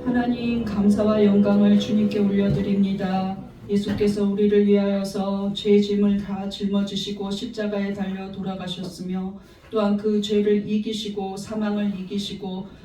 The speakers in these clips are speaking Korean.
하나님, 감사와 영광을 주님께 올려드립니다. 예수께서 우리를 위하여서 죄 짐을 다 짊어지시고 십자가에 달려 돌아가셨으며, 또한 그 죄를 이기시고 사망을 이기시고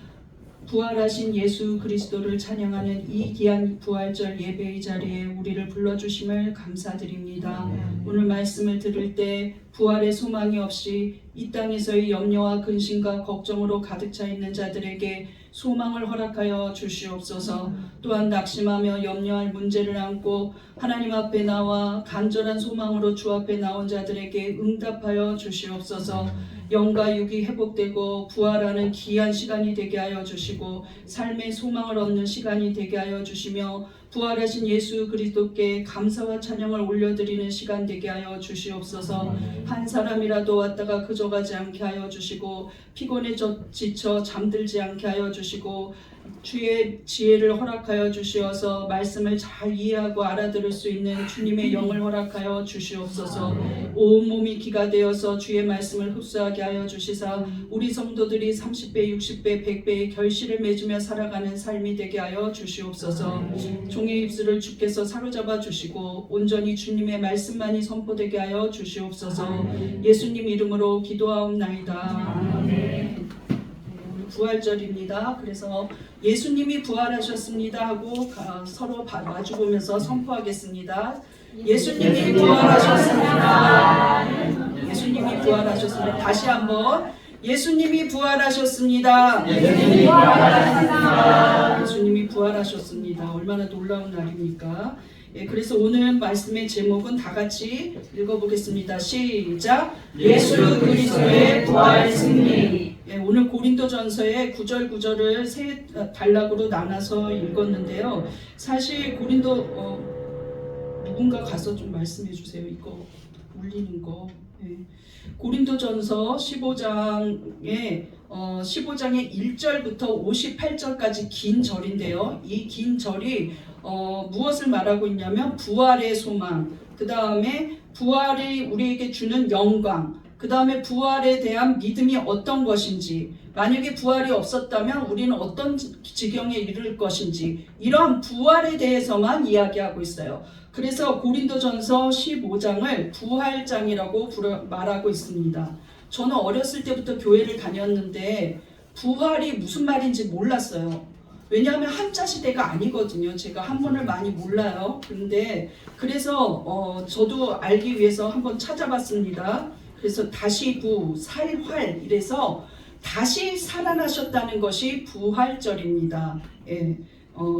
부활하신 예수 그리스도를 찬양하는 이 귀한 부활절 예배의 자리에 우리를 불러주심을 감사드립니다. 오늘 말씀을 들을 때 부활의 소망이 없이 이 땅에서의 염려와 근심과 걱정으로 가득 차 있는 자들에게 소망을 허락하여 주시옵소서. 또한 낙심하며 염려할 문제를 안고 하나님 앞에 나와 간절한 소망으로 주 앞에 나온 자들에게 응답하여 주시옵소서. 영과 육이 회복되고 부활하는 귀한 시간이 되게 하여 주시고 삶의 소망을 얻는 시간이 되게 하여 주시며 부활하신 예수 그리스도께 감사와 찬양을 올려드리는 시간 되게 하여 주시옵소서. 한 사람이라도 왔다가 그저가지 않게 하여 주시고 피곤해 지쳐 잠들지 않게 하여 주시고 주의 지혜를 허락하여 주시어서 말씀을 잘 이해하고 알아들을 수 있는 주님의 영을 허락하여 주시옵소서. 온몸이 기가 되어서 주의 말씀을 흡수하게 하여 주시사 우리 성도들이 30배, 60배, 100배의 결실을 맺으며 살아가는 삶이 되게 하여 주시옵소서. 종의 입술을 주께서 사로잡아 주시고 온전히 주님의 말씀만이 선포되게 하여 주시옵소서. 예수님 이름으로 기도하옵나이다. 부활절입니다. 그래서 예수님이 부활하셨습니다 하고 서로 마주보면서 선포하겠습니다. 예수님이 부활하셨습니다. 예수님이 부활하셨습니다. 다시 한번 예수님이 부활하셨습니다. 예수님이 부활하셨습니다. 예수님이 부활하셨습니다. 얼마나 놀라운 날입니까? 그래서 오늘 말씀의 제목은 다 같이 읽어보겠습니다. 시작! 예수 그리스도의 부활 승리. 오늘 고린도전서의 9절 9절을 세 단락으로 나눠서 읽었는데요. 사실 고린도 누군가 가서 좀 말씀해 주세요. 이거 울리는 거. 고린도전서 15장의 15장의 1절부터 58절까지 긴 절인데요. 이 긴 절이 무엇을 말하고 있냐면 부활의 소망, 그 다음에 부활이 우리에게 주는 영광, 그 다음에 부활에 대한 믿음이 어떤 것인지, 만약에 부활이 없었다면 우리는 어떤 지경에 이를 것인지, 이러한 부활에 대해서만 이야기하고 있어요. 그래서 고린도전서 15장을 부활장이라고 말하고 있습니다. 저는 어렸을 때부터 교회를 다녔는데 부활이 무슨 말인지 몰랐어요. 왜냐하면 한자 시대가 아니거든요. 제가 한문을 많이 몰라요. 그래서 저도 알기 위해서 한번 찾아봤습니다. 그래서 다시 살활 이래서 다시 살아나셨다는 것이 부활절입니다.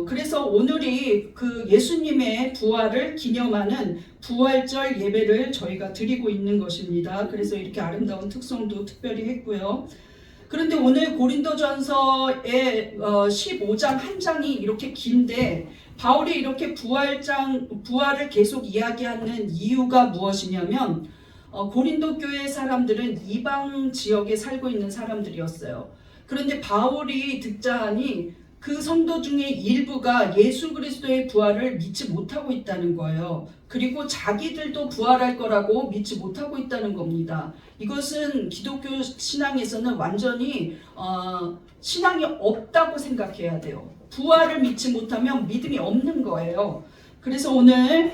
그래서 오늘이 그 예수님의 부활을 기념하는 부활절 예배를 저희가 드리고 있는 것입니다. 그래서 이렇게 아름다운 특성도 특별히 했고요. 그런데 오늘 고린도전서의 15장 한 장이 이렇게 긴데 바울이 이렇게 부활을 계속 이야기하는 이유가 무엇이냐면 고린도 교회 사람들은 이방 지역에 살고 있는 사람들이었어요. 그런데 바울이 듣자하니 그 성도 중에 일부가 예수 그리스도의 부활을 믿지 못하고 있다는 거예요. 그리고 자기들도 부활할 거라고 믿지 못하고 있다는 겁니다. 이것은 기독교 신앙에서는 완전히 신앙이 없다고 생각해야 돼요. 부활을 믿지 못하면 믿음이 없는 거예요. 그래서 오늘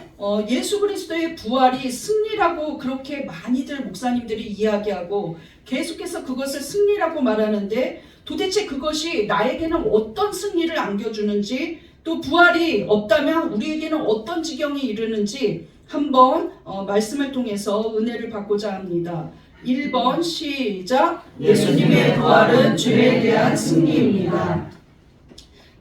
예수 그리스도의 부활이 승리라고 그렇게 많이들 목사님들이 이야기하고 계속해서 그것을 승리라고 말하는데 도대체 그것이 나에게는 어떤 승리를 안겨주는지, 또 부활이 없다면 우리에게는 어떤 지경에 이르는지 한번 말씀을 통해서 은혜를 받고자 합니다. 1번 시작! 예수님의 부활은 죄에 대한 승리입니다.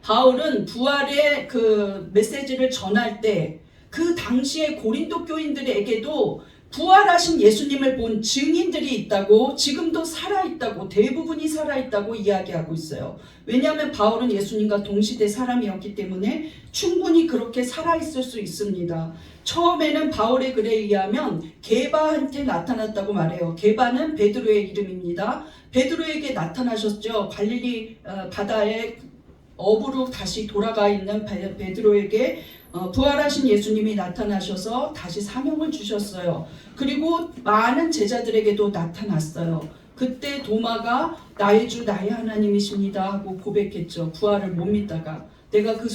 바울은 부활의 그 메시지를 전할 때 그 당시에 고린도 교인들에게도 부활하신 예수님을 본 증인들이 있다고, 지금도 살아있다고, 대부분이 살아있다고 이야기하고 있어요. 왜냐하면 바울은 예수님과 동시대 사람이었기 때문에 충분히 그렇게 살아있을 수 있습니다. 처음에는 바울의 글에 의하면 게바한테 나타났다고 말해요. 게바는 베드로의 이름입니다. 베드로에게 나타나셨죠. 갈릴리 바다에 어부로 다시 돌아가 있는 베드로에게 부활하신 예수님이 나타나셔서 다시 사명을 주셨어요. 그리고 많은 제자들에게도 나타났어요. 그때 도마가 나의 주 나의 하나님이십니다 하고 고백했죠. 부활을 못 믿다가. 내가 그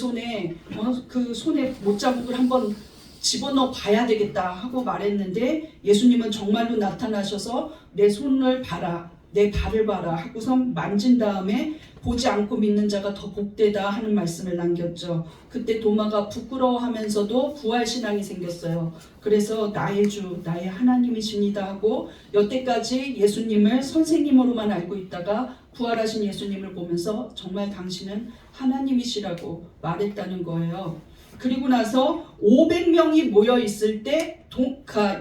손에 못자국을 한번 집어넣어 봐야 되겠다 하고 말했는데 예수님은 정말로 나타나셔서 내 손을 봐라, 내 발을 봐라 하고선 만진 다음에 보지 않고 믿는 자가 더 복되다 하는 말씀을 남겼죠. 그때 도마가 부끄러워하면서도 부활신앙이 생겼어요. 그래서 나의 주, 나의 하나님이십니다 하고 여태까지 예수님을 선생님으로만 알고 있다가 부활하신 예수님을 보면서 정말 당신은 하나님이시라고 말했다는 거예요. 그리고 나서 500명이 모여 있을 때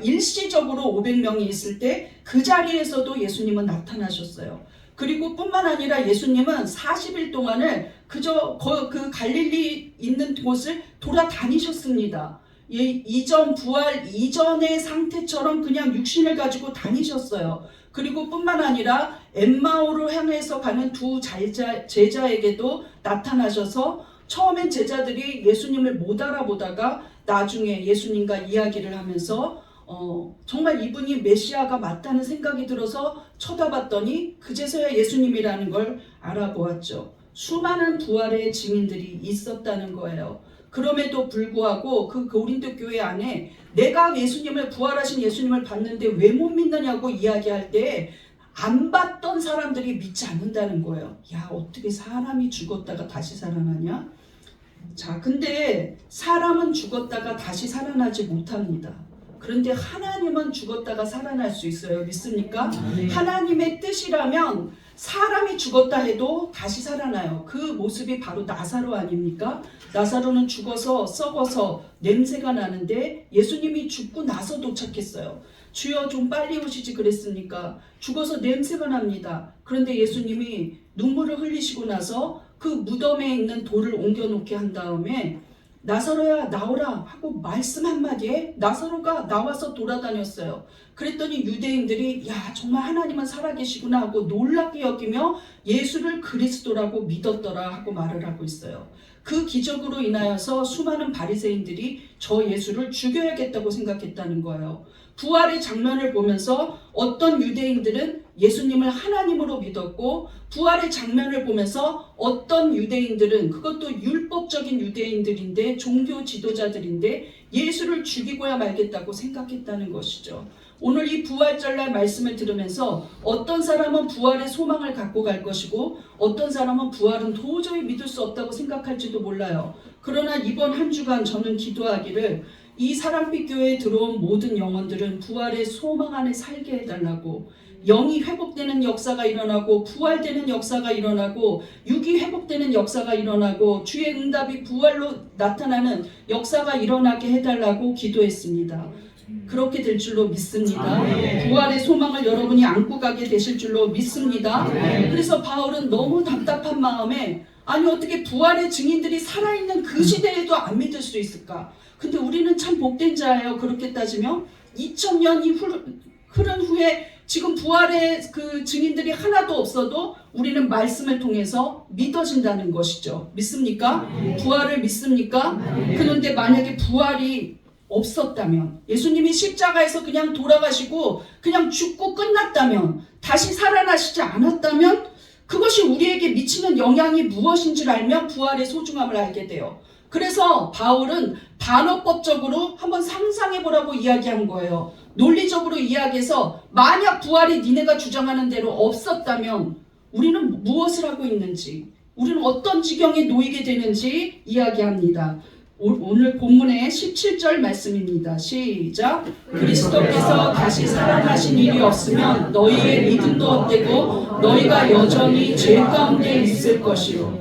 일시적으로 500명이 있을 때 그 자리에서도 예수님은 나타나셨어요. 그리고 뿐만 아니라 예수님은 40일 동안을 그저 그 갈릴리 있는 곳을 돌아다니셨습니다. 이전 부활 이전의 상태처럼 그냥 육신을 가지고 다니셨어요. 그리고 뿐만 아니라 엠마오로 향해서 가는 두 제자에게도 나타나셔서 처음엔 제자들이 예수님을 못 알아보다가 나중에 예수님과 이야기를 하면서 정말 이분이 메시아가 맞다는 생각이 들어서 쳐다봤더니 그제서야 예수님이라는 걸 알아보았죠. 수많은 부활의 증인들이 있었다는 거예요. 그럼에도 불구하고 그 고린도 교회 안에 내가 예수님을 부활하신 예수님을 봤는데 왜 못 믿느냐고 이야기할 때 안 봤던 사람들이 믿지 않는다는 거예요. 야, 어떻게 사람이 죽었다가 다시 살아나냐? 자, 근데 사람은 죽었다가 다시 살아나지 못합니다. 그런데 하나님은 죽었다가 살아날 수 있어요. 믿습니까? 네. 하나님의 뜻이라면 사람이 죽었다 해도 다시 살아나요. 그 모습이 바로 나사로 아닙니까? 나사로는 죽어서 썩어서 냄새가 나는데 예수님이 죽고 나서 도착했어요. 주여 좀 빨리 오시지 그랬습니까? 죽어서 냄새가 납니다. 그런데 예수님이 눈물을 흘리시고 나서 그 무덤에 있는 돌을 옮겨놓게 한 다음에 나사로야 나오라 하고 말씀 한마디에 나사로가 나와서 돌아다녔어요. 그랬더니 유대인들이 야 정말 하나님은 살아계시구나 하고 놀랍게 여기며 예수를 그리스도라고 믿었더라 하고 말을 하고 있어요. 그 기적으로 인하여서 수많은 바리새인들이 저 예수를 죽여야겠다고 생각했다는 거예요. 부활의 장면을 보면서 어떤 유대인들은 예수님을 하나님으로 믿었고 부활의 장면을 보면서 어떤 유대인들은 그것도 율법적인 유대인들인데 종교 지도자들인데 예수를 죽이고야 말겠다고 생각했다는 것이죠. 오늘 이 부활절날 말씀을 들으면서 어떤 사람은 부활의 소망을 갖고 갈 것이고 어떤 사람은 부활은 도저히 믿을 수 없다고 생각할지도 몰라요. 그러나 이번 한 주간 저는 기도하기를 이 사랑빛 교회에 들어온 모든 영혼들은 부활의 소망 안에 살게 해달라고, 영이 회복되는 역사가 일어나고 부활되는 역사가 일어나고 육이 회복되는 역사가 일어나고 주의 응답이 부활로 나타나는 역사가 일어나게 해달라고 기도했습니다. 그렇게 될 줄로 믿습니다. 부활의 소망을 여러분이 안고 가게 되실 줄로 믿습니다. 그래서 바울은 너무 답답한 마음에 아니 어떻게 부활의 증인들이 살아있는 그 시대에도 안 믿을 수 있을까? 근데 우리는 참 복된 자예요. 그렇게 따지면 2000년이 흐른 후에 지금 부활의 그 증인들이 하나도 없어도 우리는 말씀을 통해서 믿어진다는 것이죠. 믿습니까? 부활을 믿습니까? 그런데 만약에 부활이 없었다면, 예수님이 십자가에서 그냥 돌아가시고 그냥 죽고 끝났다면, 다시 살아나시지 않았다면 그것이 우리에게 미치는 영향이 무엇인지를 알면 부활의 소중함을 알게 돼요. 그래서 바울은 단어법적으로 한번 상상해보라고 이야기한 거예요. 논리적으로 이야기해서 만약 부활이 니네가 주장하는 대로 없었다면 우리는 무엇을 하고 있는지, 우리는 어떤 지경에 놓이게 되는지 이야기합니다. 오늘 본문의 17절 말씀입니다. 시작. 그리스도께서 다시 살아나신 일이 없으면 너희의 믿음도 헛되고 너희가 여전히 죄 가운데 있을 것이요.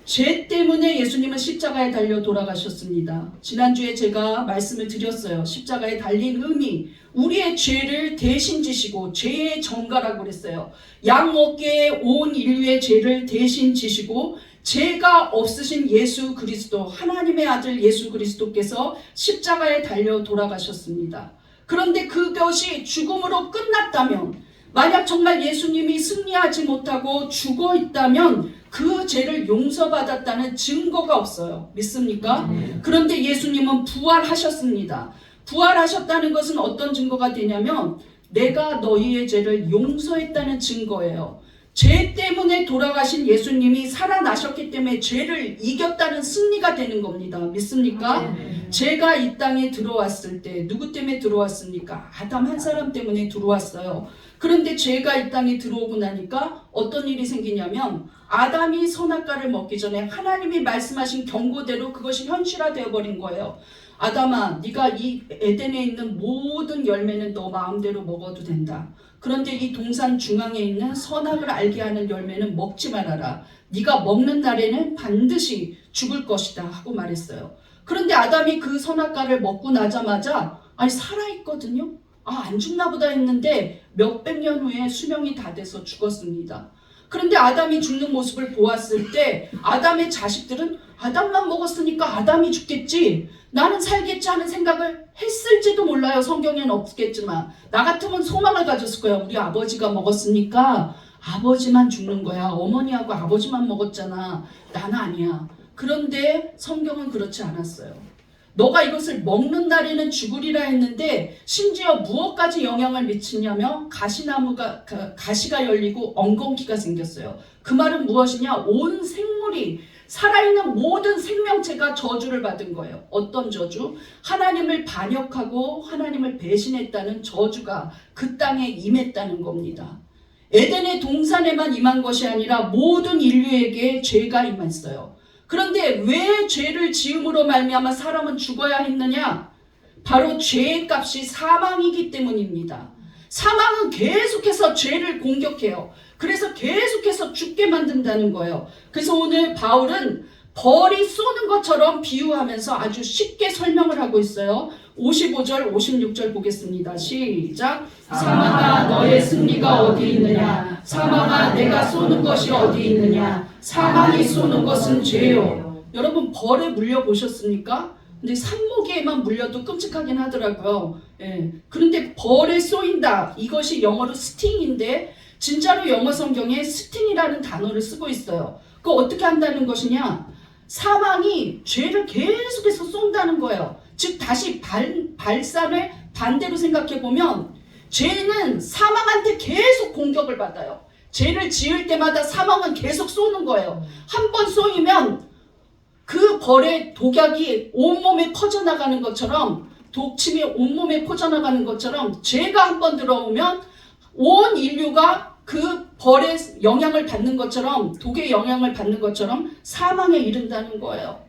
죄 때문에 예수님은 십자가에 달려 돌아가셨습니다. 지난주에 제가 말씀을 드렸어요. 십자가에 달린 의미, 우리의 죄를 대신 지시고 죄의 정가라고 그랬어요. 양어깨에 온 인류의 죄를 대신 지시고 죄가 없으신 예수 그리스도, 하나님의 아들 예수 그리스도께서 십자가에 달려 돌아가셨습니다. 그런데 그것이 죽음으로 끝났다면, 만약 정말 예수님이 승리하지 못하고 죽어 있다면 그 죄를 용서받았다는 증거가 없어요. 믿습니까? 그런데 예수님은 부활하셨습니다. 부활하셨다는 것은 어떤 증거가 되냐면 내가 너희의 죄를 용서했다는 증거예요. 죄 때문에 돌아가신 예수님이 살아나셨기 때문에 죄를 이겼다는 승리가 되는 겁니다. 믿습니까? 죄가 이 땅에 들어왔을 때 누구 때문에 들어왔습니까? 아담 한 사람 때문에 들어왔어요. 그런데 죄가 이 땅에 들어오고 나니까 어떤 일이 생기냐면 아담이 선악과를 먹기 전에 하나님이 말씀하신 경고대로 그것이 현실화되어 버린 거예요. 아담아, 네가 이 에덴에 있는 모든 열매는 너 마음대로 먹어도 된다. 그런데 이 동산 중앙에 있는 선악을 알게 하는 열매는 먹지 말아라. 네가 먹는 날에는 반드시 죽을 것이다 하고 말했어요. 그런데 아담이 그 선악과를 먹고 나자마자 살아있거든요. 안 죽나 보다 했는데 몇백 년 후에 수명이 다 돼서 죽었습니다. 그런데 아담이 죽는 모습을 보았을 때 아담의 자식들은 아담만 먹었으니까 아담이 죽겠지, 나는 살겠지 하는 생각을 했을지도 몰라요. 성경에는 없겠지만 나 같으면 소망을 가졌을 거야. 우리 아버지가 먹었으니까 아버지만 죽는 거야. 어머니하고 아버지만 먹었잖아. 나는 아니야. 그런데 성경은 그렇지 않았어요. 너가 이것을 먹는 날에는 죽으리라 했는데 심지어 무엇까지 영향을 미치냐면 가시가 열리고 엉겅퀴가 생겼어요. 그 말은 무엇이냐? 온 생물이, 살아있는 모든 생명체가 저주를 받은 거예요. 어떤 저주? 하나님을 반역하고 하나님을 배신했다는 저주가 그 땅에 임했다는 겁니다. 에덴의 동산에만 임한 것이 아니라 모든 인류에게 죄가 임했어요. 그런데 왜 죄를 지음으로 말미암아 사람은 죽어야 했느냐? 바로 죄의 값이 사망이기 때문입니다. 사망은 계속해서 죄를 공격해요. 그래서 계속해서 죽게 만든다는 거예요. 그래서 오늘 바울은 벌이 쏘는 것처럼 비유하면서 아주 쉽게 설명을 하고 있어요. 55절 56절 보겠습니다. 시작. 사망아 너의 승리가 어디 있느냐? 사망아 내가 쏘는 것이 어디 있느냐? 사망이 쏘는 것은 죄요. 여러분 벌에 물려보셨습니까? 근데 산모기에만 물려도 끔찍하긴 하더라고요. 그런데 벌에 쏘인다. 이것이 영어로 스팅인데 진짜로 영어 성경에 스팅이라는 단어를 쓰고 있어요. 그거 어떻게 한다는 것이냐? 사망이 죄를 계속해서 쏜다는 거예요. 즉 다시 발산을 반대로 생각해 보면 죄는 사망한테 계속 공격을 받아요. 죄를 지을 때마다 사망은 계속 쏘는 거예요. 한 번 쏘이면 그 벌의 독약이 온몸에 퍼져나가는 것처럼, 독침이 온몸에 퍼져나가는 것처럼 죄가 한 번 들어오면 온 인류가 그 벌의 영향을 받는 것처럼, 독의 영향을 받는 것처럼 사망에 이른다는 거예요.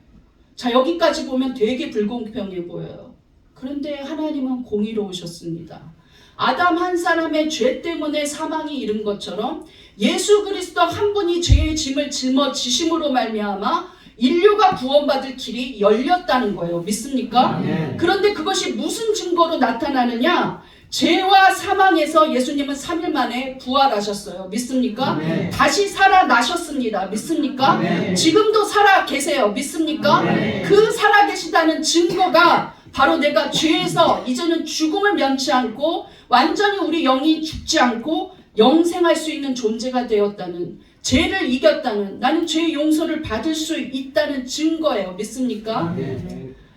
자, 여기까지 보면 되게 불공평해 보여요. 그런데 하나님은 공의로우셨습니다. 아담 한 사람의 죄 때문에 사망이 이른 것처럼 예수 그리스도 한 분이 죄의 짐을 짊어지심으로 말미암아 인류가 구원받을 길이 열렸다는 거예요. 믿습니까? 그런데 그것이 무슨 증거로 나타나느냐? 죄와 사망에서 예수님은 3일 만에 부활하셨어요. 믿습니까? 다시 살아나셨습니다. 믿습니까? 지금도 살아 계세요. 믿습니까? 그 살아 계시다는 증거가 바로 내가 죄에서 이제는 죽음을 면치 않고 완전히 우리 영이 죽지 않고 영생할 수 있는 존재가 되었다는, 죄를 이겼다는, 나는 죄의 용서를 받을 수 있다는 증거예요. 믿습니까?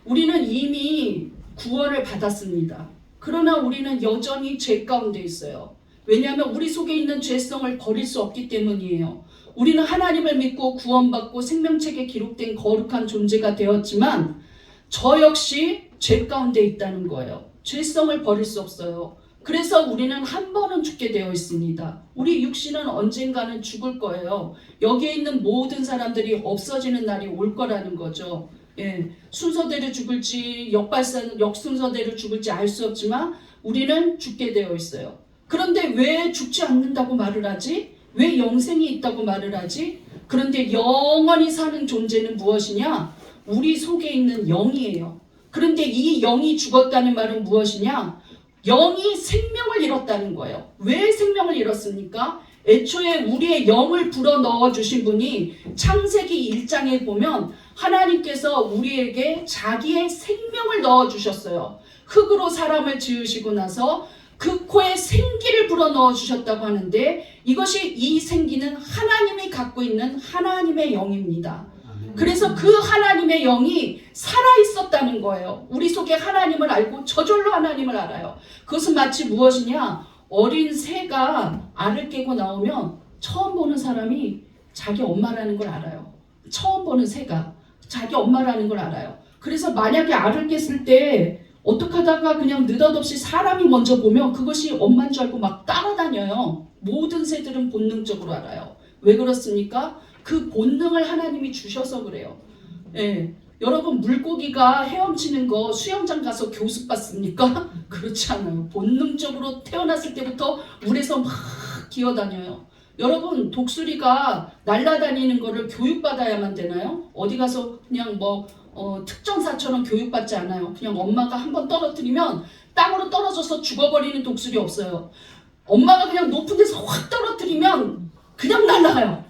우리는 이미 구원을 받았습니다. 그러나 우리는 여전히 죄 가운데 있어요. 왜냐하면 우리 속에 있는 죄성을 버릴 수 없기 때문이에요. 우리는 하나님을 믿고 구원받고 생명책에 기록된 거룩한 존재가 되었지만 저 역시 죄 가운데 있다는 거예요. 죄성을 버릴 수 없어요. 그래서 우리는 한 번은 죽게 되어 있습니다. 우리 육신은 언젠가는 죽을 거예요. 여기에 있는 모든 사람들이 없어지는 날이 올 거라는 거죠. 순서대로 죽을지 역순서대로 죽을지 알 수 없지만 우리는 죽게 되어 있어요. 그런데 왜 죽지 않는다고 말을 하지? 왜 영생이 있다고 말을 하지? 그런데 영원히 사는 존재는 무엇이냐? 우리 속에 있는 영이에요. 그런데 이 영이 죽었다는 말은 무엇이냐? 영이 생명을 잃었다는 거예요. 왜 생명을 잃었습니까? 애초에 우리의 영을 불어넣어 주신 분이 창세기 1장에 보면 하나님께서 우리에게 자기의 생명을 넣어 주셨어요. 흙으로 사람을 지으시고 나서 그 코에 생기를 불어넣어 주셨다고 하는데 이것이, 이 생기는 하나님이 갖고 있는 하나님의 영입니다. 그래서 그 하나님의 영이 살아있었다는 거예요. 우리 속에 하나님을 알고 저절로 하나님을 알아요. 그것은 마치 무엇이냐? 어린 새가 알을 깨고 나오면 처음 보는 사람이 자기 엄마라는 걸 알아요. 처음 보는 새가 자기 엄마라는 걸 알아요. 그래서 만약에 알을 깼을 때 어떻게 하다가 그냥 느닷없이 사람이 먼저 보면 그것이 엄마인 줄 알고 막 따라다녀요. 모든 새들은 본능적으로 알아요. 왜 그렇습니까? 그 본능을 하나님이 주셔서 그래요. 예. 여러분, 물고기가 헤엄치는 거 수영장 가서 교습받습니까? 그렇지 않아요. 본능적으로 태어났을 때부터 물에서 막 기어다녀요. 여러분, 독수리가 날아다니는 거를 교육받아야만 되나요? 어디 가서 그냥 특전사처럼 교육받지 않아요. 그냥 엄마가 한번 떨어뜨리면 땅으로 떨어져서 죽어버리는 독수리 없어요. 엄마가 그냥 높은 데서 확 떨어뜨리면 그냥 날아가요.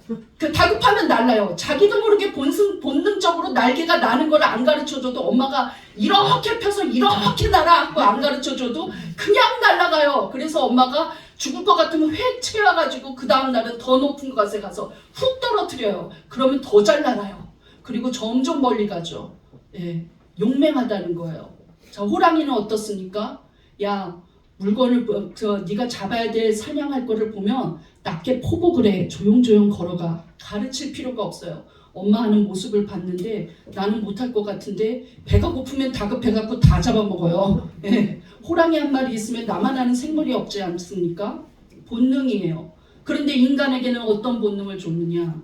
다급하면 날아요. 자기도 모르게 본능적으로 날개가 나는 걸 안 가르쳐줘도 엄마가 이렇게 펴서 이렇게 날아갖고 안 가르쳐줘도 그냥 날아가요. 그래서 엄마가 죽을 것 같으면 획 채워가지고 그 다음 날은 더 높은 곳에 가서 훅 떨어뜨려요. 그러면 더 잘 날아요. 그리고 점점 멀리 가죠. 예, 용맹하다는 거예요. 자, 호랑이는 어떻습니까? 야, 물건을 네가 잡아야 될 사냥할 거를 보면 낮게 포복을 해. 조용조용 걸어가. 가르칠 필요가 없어요. 엄마 하는 모습을 봤는데 나는 못할 것 같은데 배가 고프면 다급해갖고 다 잡아먹어요. 예. 호랑이 한 마리 있으면 나만 아는 생물이 없지 않습니까? 본능이에요. 그런데 인간에게는 어떤 본능을 줬느냐?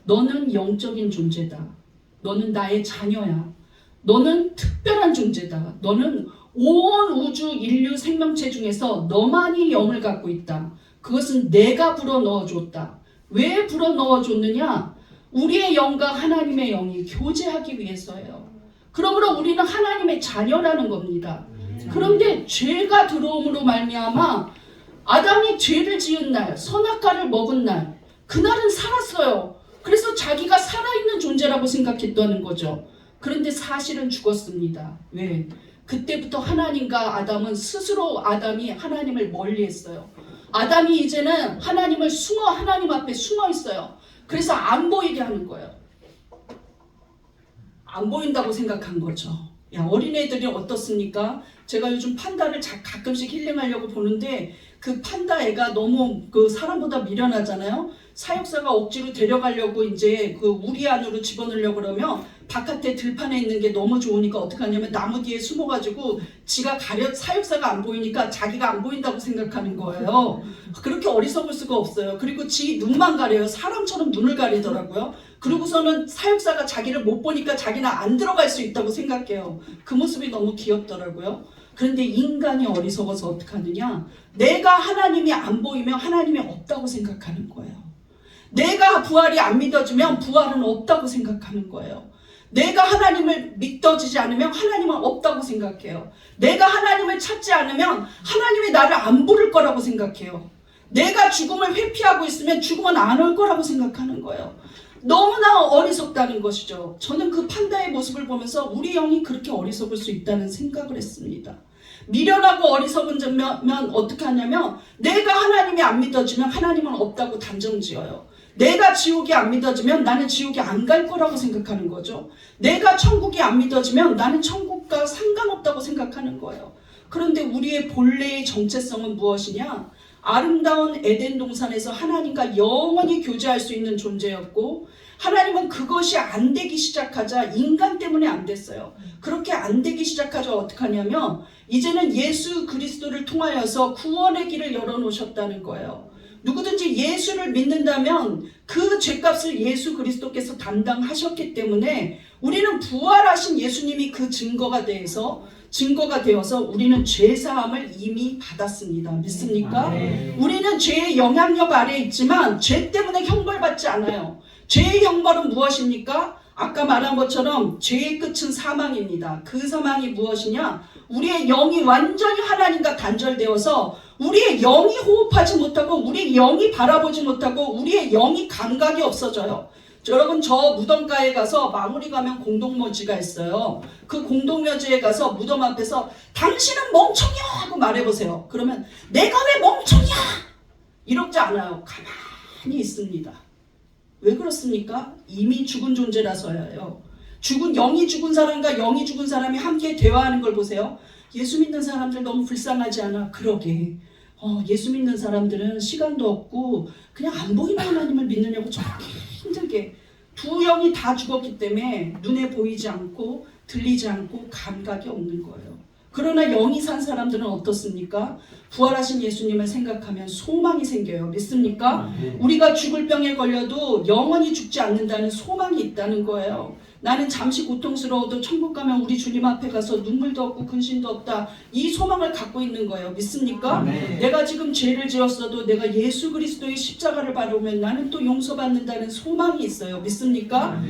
너는 영적인 존재다. 너는 나의 자녀야. 너는 특별한 존재다. 너는 온 우주 인류 생명체 중에서 너만이 영을 갖고 있다. 그것은 내가 불어넣어 줬다. 왜 불어넣어 줬느냐? 우리의 영과 하나님의 영이 교제하기 위해서예요. 그러므로 우리는 하나님의 자녀라는 겁니다. 그런데 죄가 들어옴으로 말미암아 아담이 죄를 지은 날, 선악과를 먹은 날, 그날은 살았어요. 그래서 자기가 살아있는 존재라고 생각했다는 거죠. 그런데 사실은 죽었습니다. 왜? 그때부터 하나님과 아담은 스스로 아담이 하나님을 멀리했어요. 아담이 이제는 하나님 앞에 숨어 있어요. 그래서 안 보이게 하는 거예요. 안 보인다고 생각한 거죠. 야, 어린애들이 어떻습니까? 제가 요즘 판다를 가끔씩 힐링하려고 보는데 그 판다 애가 너무 사람보다 미련하잖아요. 사육사가 억지로 데려가려고 이제 우리 안으로 집어넣으려고 그러면 바깥에 들판에 있는 게 너무 좋으니까 어떻게 하냐면 나무 뒤에 숨어가지고 지가 사육사가 안 보이니까 자기가 안 보인다고 생각하는 거예요. 그렇게 어리석을 수가 없어요. 그리고 지 눈만 가려요. 사람처럼 눈을 가리더라고요. 그러고서는 사육사가 자기를 못 보니까 자기는 안 들어갈 수 있다고 생각해요. 그 모습이 너무 귀엽더라고요. 그런데 인간이 어리석어서 어떻게 하느냐? 내가 하나님이 안 보이면 하나님이 없다고 생각하는 거예요. 내가 부활이 안 믿어지면 부활은 없다고 생각하는 거예요. 내가 하나님을 믿어지지 않으면 하나님은 없다고 생각해요. 내가 하나님을 찾지 않으면 하나님이 나를 안 부를 거라고 생각해요. 내가 죽음을 회피하고 있으면 죽음은 안 올 거라고 생각하는 거예요. 너무나 어리석다는 것이죠. 저는 그 판다의 모습을 보면서 우리 영이 그렇게 어리석을 수 있다는 생각을 했습니다. 미련하고 어리석으면 어떻게 하냐면 내가 하나님이 안 믿어지면 하나님은 없다고 단정지어요. 내가 지옥이 안 믿어지면 나는 지옥이 안 갈 거라고 생각하는 거죠. 내가 천국이 안 믿어지면 나는 천국과 상관없다고 생각하는 거예요. 그런데 우리의 본래의 정체성은 무엇이냐? 아름다운 에덴 동산에서 하나님과 영원히 교제할 수 있는 존재였고 하나님은 그것이 안 되기 시작하자 인간 때문에 안 됐어요. 그렇게 안 되기 시작하자 어떻게 하냐면 이제는 예수 그리스도를 통하여서 구원의 길을 열어놓으셨다는 거예요. 누구든지 예수를 믿는다면 그 죄값을 예수 그리스도께서 담당하셨기 때문에 우리는 부활하신 예수님이 그 증거가 되어서 우리는 죄사함을 이미 받았습니다. 믿습니까? 우리는 죄의 영향력 아래에 있지만 죄 때문에 형벌받지 않아요. 죄의 형벌은 무엇입니까? 아까 말한 것처럼 죄의 끝은 사망입니다. 그 사망이 무엇이냐? 우리의 영이 완전히 하나님과 단절되어서 우리의 영이 호흡하지 못하고 우리의 영이 바라보지 못하고 우리의 영이 감각이 없어져요. 여러분, 저 무덤가에 가서 마무리 가면 공동묘지가 있어요. 그 공동묘지에 가서 무덤 앞에서 당신은 멍청이야 하고 말해보세요. 그러면 내가 왜 멍청이야? 이렇지 않아요. 가만히 있습니다. 왜 그렇습니까? 이미 죽은 존재라서요. 영이 죽은 사람과 영이 죽은 사람이 함께 대화하는 걸 보세요. 예수 믿는 사람들 너무 불쌍하지 않아? 그러게. 예수 믿는 사람들은 시간도 없고 그냥 안 보이는 하나님을 믿느냐고 저렇게 힘들게 두 영이 다 죽었기 때문에 눈에 보이지 않고 들리지 않고 감각이 없는 거예요. 그러나 영이 산 사람들은 어떻습니까? 부활하신 예수님을 생각하면 소망이 생겨요. 믿습니까? 우리가 죽을 병에 걸려도 영원히 죽지 않는다는 소망이 있다는 거예요. 나는 잠시 고통스러워도 천국 가면 우리 주님 앞에 가서 눈물도 없고 근심도 없다. 이 소망을 갖고 있는 거예요. 믿습니까? 내가 지금 죄를 지었어도 내가 예수 그리스도의 십자가를 바르면 나는 또 용서받는다는 소망이 있어요. 믿습니까?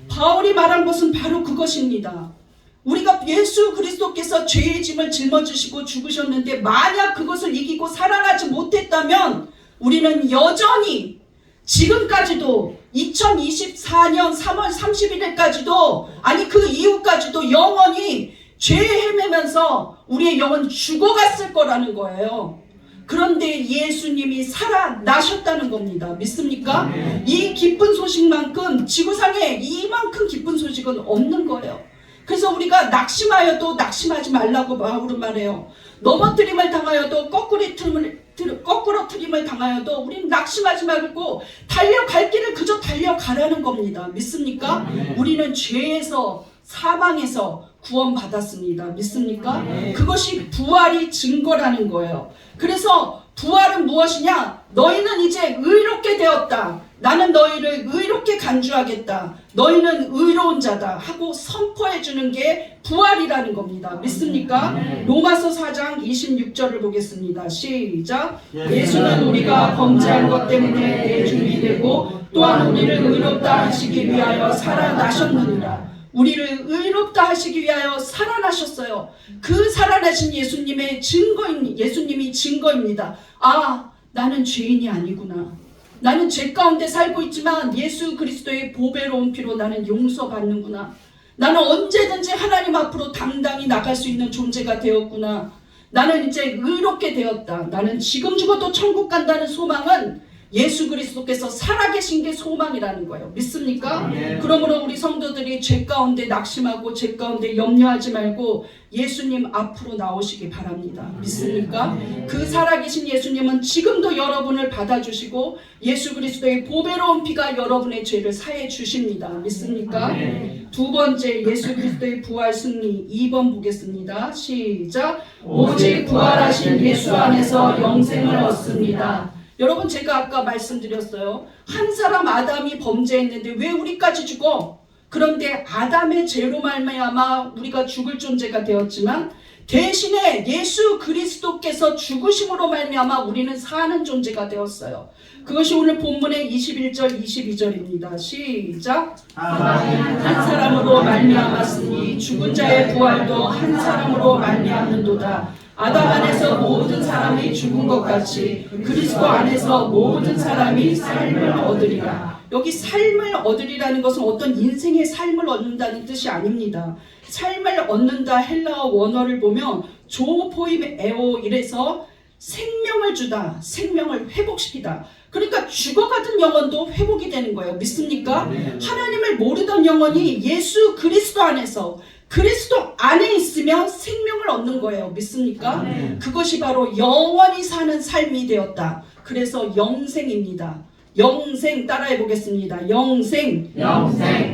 바울이 말한 것은 바로 그것입니다. 우리가 예수 그리스도께서 죄의 짐을 짊어지시고 죽으셨는데 만약 그것을 이기고 살아나지 못했다면 우리는 여전히 지금까지도 2024년 3월 31일까지도 아니 그 이후까지도 영원히 죄에 헤매면서 우리의 영은 죽어갔을 거라는 거예요. 그런데 예수님이 살아나셨다는 겁니다. 믿습니까? 이 기쁜 소식만큼 지구상에 이만큼 기쁜 소식은 없는 거예요. 그래서 우리가 낙심하여도 낙심하지 말라고 바울은 말해요. 넘어뜨림을 당하여도 거꾸로 트림을 당하여도 우리는 낙심하지 말고 달려갈 길을 그저 달려가라는 겁니다. 믿습니까? 우리는 죄에서 사망에서 구원받았습니다. 믿습니까? 그것이 부활이 증거라는 거예요. 그래서 부활은 무엇이냐? 너희는 이제 의롭게 되었다. 나는 너희를 의롭게 간주하겠다. 너희는 의로운 자다 하고 선포해 주는 게 부활이라는 겁니다. 믿습니까? 로마서 4장 26절을 보겠습니다. 시작. 예수는 우리가 범죄한 것 때문에 내중이 되고 또한 우리를 의롭다 하시기 위하여 살아나셨느니라. 우리를 의롭다 하시기 위하여 살아나셨어요. 그 살아나신 예수님이 증거입니다. 아, 나는 죄인이 아니구나. 나는 죄 가운데 살고 있지만 예수 그리스도의 보배로운 피로 나는 용서받는구나. 나는 언제든지 하나님 앞으로 당당히 나갈 수 있는 존재가 되었구나. 나는 이제 의롭게 되었다. 나는 지금 죽어도 천국 간다는 소망은 예수 그리스도께서 살아계신 게 소망이라는 거예요. 믿습니까? 그러므로 우리 성도들이 죄 가운데 낙심하고 죄 가운데 염려하지 말고 예수님 앞으로 나오시기 바랍니다. 믿습니까? 그 살아계신 예수님은 지금도 여러분을 받아주시고 예수 그리스도의 보배로운 피가 여러분의 죄를 사해 주십니다. 믿습니까? 두 번째, 예수 그리스도의 부활 승리 2번 보겠습니다. 시작. 오직 부활하신 예수 안에서 영생을 얻습니다. 여러분, 제가 아까 말씀드렸어요. 한 사람 아담이 범죄했는데 왜 우리까지 죽어? 그런데 아담의 죄로 말미암아 우리가 죽을 존재가 되었지만 대신에 예수 그리스도께서 죽으심으로 말미암아 우리는 사는 존재가 되었어요. 그것이 오늘 본문의 21절 22절입니다. 시작. 한 사람으로 말미암았으니 죽은 자의 부활도 한 사람으로 말미암는도다. 아담 안에서 모든 사람이 죽은 것 같이 그리스도 안에서 모든 사람이 삶을 얻으리라. 여기 삶을 얻으리라는 것은 어떤 인생의 삶을 얻는다는 뜻이 아닙니다. 삶을 얻는다 헬라어 원어를 보면 조포임 에오 이래서 생명을 주다, 생명을 회복시키다. 그러니까 죽어가던 영혼도 회복이 되는 거예요. 믿습니까? 하나님을 모르던 영혼이 예수 그리스도 안에서 그리스도 안에 있으면 생명을 얻는 거예요. 믿습니까? 그것이 바로 영원히 사는 삶이 되었다. 그래서 영생입니다. 영생 따라해 보겠습니다. 영생.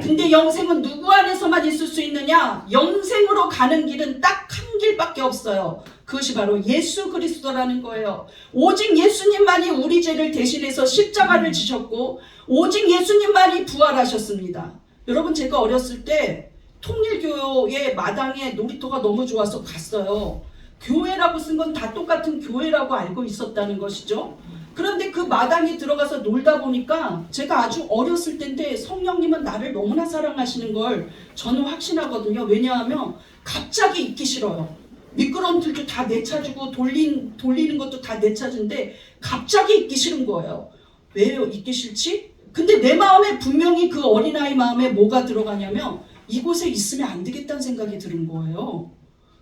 근데 영생은 누구 안에서만 있을 수 있느냐? 영생으로 가는 길은 딱 한 길밖에 없어요. 그것이 바로 예수 그리스도라는 거예요. 오직 예수님만이 우리 죄를 대신해서 십자가를 지셨고 오직 예수님만이 부활하셨습니다. 여러분, 제가 어렸을 때 통일교회 마당에 놀이터가 너무 좋아서 갔어요. 교회라고 쓴 건 다 똑같은 교회라고 알고 있었다는 것이죠. 그런데 그 마당에 들어가서 놀다 보니까 제가 아주 어렸을 때인데 성령님은 나를 너무나 사랑하시는 걸 저는 확신하거든요. 왜냐하면 갑자기 있기 싫어요. 미끄럼틀도 다 내차주고 돌리는 것도 다 내차준데 갑자기 있기 싫은 거예요. 왜요? 있기 싫지? 근데 내 마음에 분명히 그 어린아이 마음에 뭐가 들어가냐면 이곳에 있으면 안 되겠다는 생각이 드는 거예요.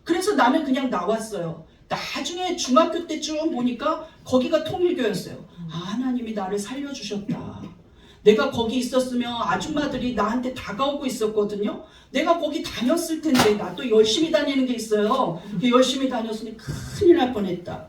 그래서 나는 그냥 나왔어요. 나중에 중학교 때 쭉 보니까 거기가 통일교였어요. 아, 하나님이 나를 살려주셨다. 내가 거기 있었으면 아줌마들이 나한테 다가오고 있었거든요. 내가 거기 다녔을 텐데 나 또 열심히 다니는 게 있어요. 열심히 다녔으니 큰일 날 뻔했다.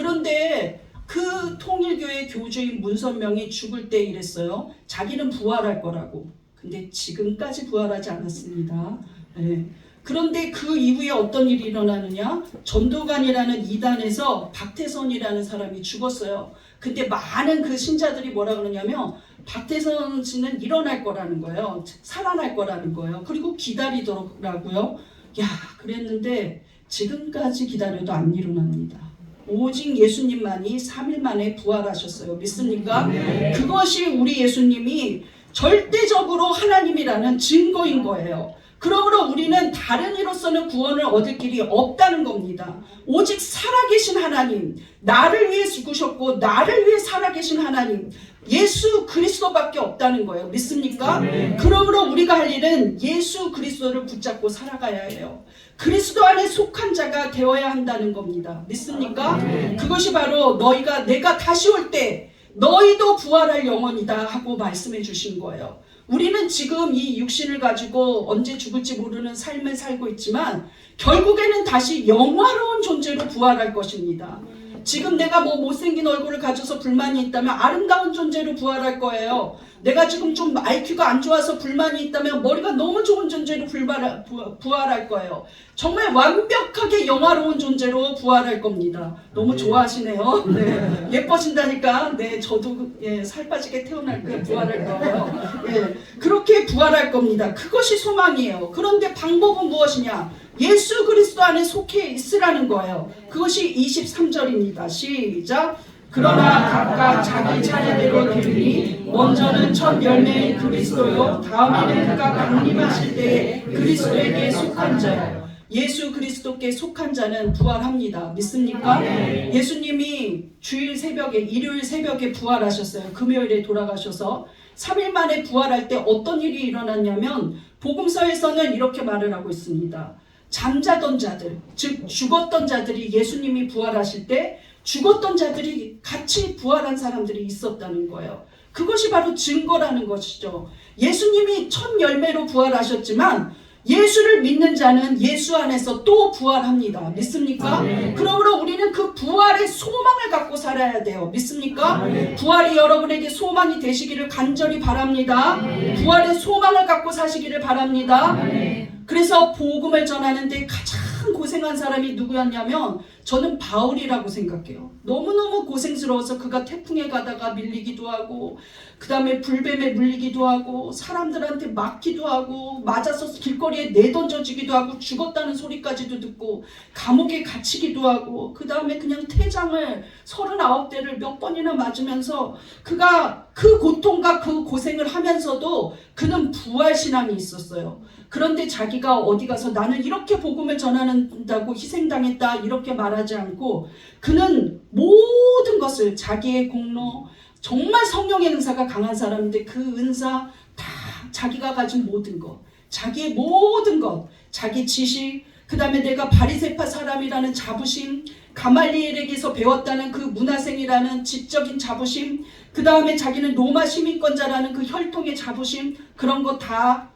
그런데 그 통일교회 교주인 문선명이 죽을 때 이랬어요. 자기는 부활할 거라고. 근데 지금까지 부활하지 않았습니다. 네. 그런데 그 이후에 어떤 일이 일어나느냐? 전도관이라는 이단에서 박태선이라는 사람이 죽었어요. 근데 많은 그 신자들이 뭐라 그러냐면 박태선 씨는 일어날 거라는 거예요. 살아날 거라는 거예요. 그리고 기다리더라고요. 야, 그랬는데 지금까지 기다려도 안 일어납니다. 오직 예수님만이 3일 만에 부활하셨어요. 믿습니까? 네. 그것이 우리 예수님이 절대적으로 하나님이라는 증거인 거예요. 그러므로 우리는 다른 이로서는 구원을 얻을 길이 없다는 겁니다. 오직 살아계신 하나님, 나를 위해 죽으셨고 나를 위해 살아계신 하나님, 예수 그리스도밖에 없다는 거예요. 믿습니까? 네. 그러므로 우리가 할 일은 예수 그리스도를 붙잡고 살아가야 해요. 그리스도 안에 속한 자가 되어야 한다는 겁니다. 믿습니까? 네. 그것이 바로 내가 다시 올 때 너희도 부활할 영혼이다 하고 말씀해 주신 거예요. 우리는 지금 이 육신을 가지고 언제 죽을지 모르는 삶을 살고 있지만 결국에는 다시 영화로운 존재로 부활할 것입니다. 지금 내가 뭐 못생긴 얼굴을 가져서 불만이 있다면 아름다운 존재로 부활할 거예요. 내가 지금 좀 IQ가 안 좋아서 불만이 있다면 머리가 너무 좋은 존재로 부활할 거예요. 정말 완벽하게 영화로운 존재로 부활할 겁니다. 너무 좋아하시네요. 네. 예뻐진다니까. 네, 저도 살 빠지게 태어날 때 부활할 거예요. 그렇게 부활할 겁니다. 그것이 소망이에요. 그런데 방법은 무엇이냐? 예수 그리스도 안에 속해 있으라는 거예요. 그것이 23절입니다. 시작. 그러나 각각 자기 차례대로 되리니 먼저는 첫 열매인 그리스도요 다음에는 그가 강림하실 때에 그리스도에게 속한 자요. 예수 그리스도께 속한 자는 부활합니다. 믿습니까? 네. 예수님이 주일 새벽에 일요일 새벽에 부활하셨어요. 금요일에 돌아가셔서 3일 만에 부활할 때 어떤 일이 일어났냐면 복음서에서는 이렇게 말을 하고 있습니다. 잠자던 자들, 즉 죽었던 자들이 예수님이 부활하실 때 죽었던 자들이 같이 부활한 사람들이 있었다는 거예요. 그것이 바로 증거라는 것이죠. 예수님이 첫 열매로 부활하셨지만 예수를 믿는 자는 예수 안에서 또 부활합니다. 믿습니까? 네. 그러므로 우리는 그 부활의 소망을 갖고 살아야 돼요. 믿습니까? 네. 부활이 여러분에게 소망이 되시기를 간절히 바랍니다. 네. 부활의 소망을 갖고 사시기를 바랍니다. 네. 그래서 복음을 전하는데 가장 고생한 사람이 누구였냐면 저는 바울이라고 생각해요. 너무너무 고생스러워서 그가 태풍에 가다가 밀리기도 하고 그 다음에 불뱀에 물리기도 하고 사람들한테 맞기도 하고 맞아서 길거리에 내던져지기도 하고 죽었다는 소리까지도 듣고 감옥에 갇히기도 하고 그 다음에 그냥 태장을 39대를 몇 번이나 맞으면서 그가 그 고통과 그 고생을 하면서도 그는 부활신앙이 있었어요. 그런데 자기가 어디 가서 나는 이렇게 복음을 전하는다고 희생당했다 이렇게 말하지 않고 그는 모든 것을 자기의 공로 정말 성령의 은사가 강한 사람인데 그 은사 다 자기가 가진 모든 것 자기의 모든 것 자기 지식 그 다음에 내가 바리새파 사람이라는 자부심 가말리엘에게서 배웠다는 그 문화생이라는 지적인 자부심 그 다음에 자기는 로마 시민권자라는 그 혈통의 자부심 그런 거 다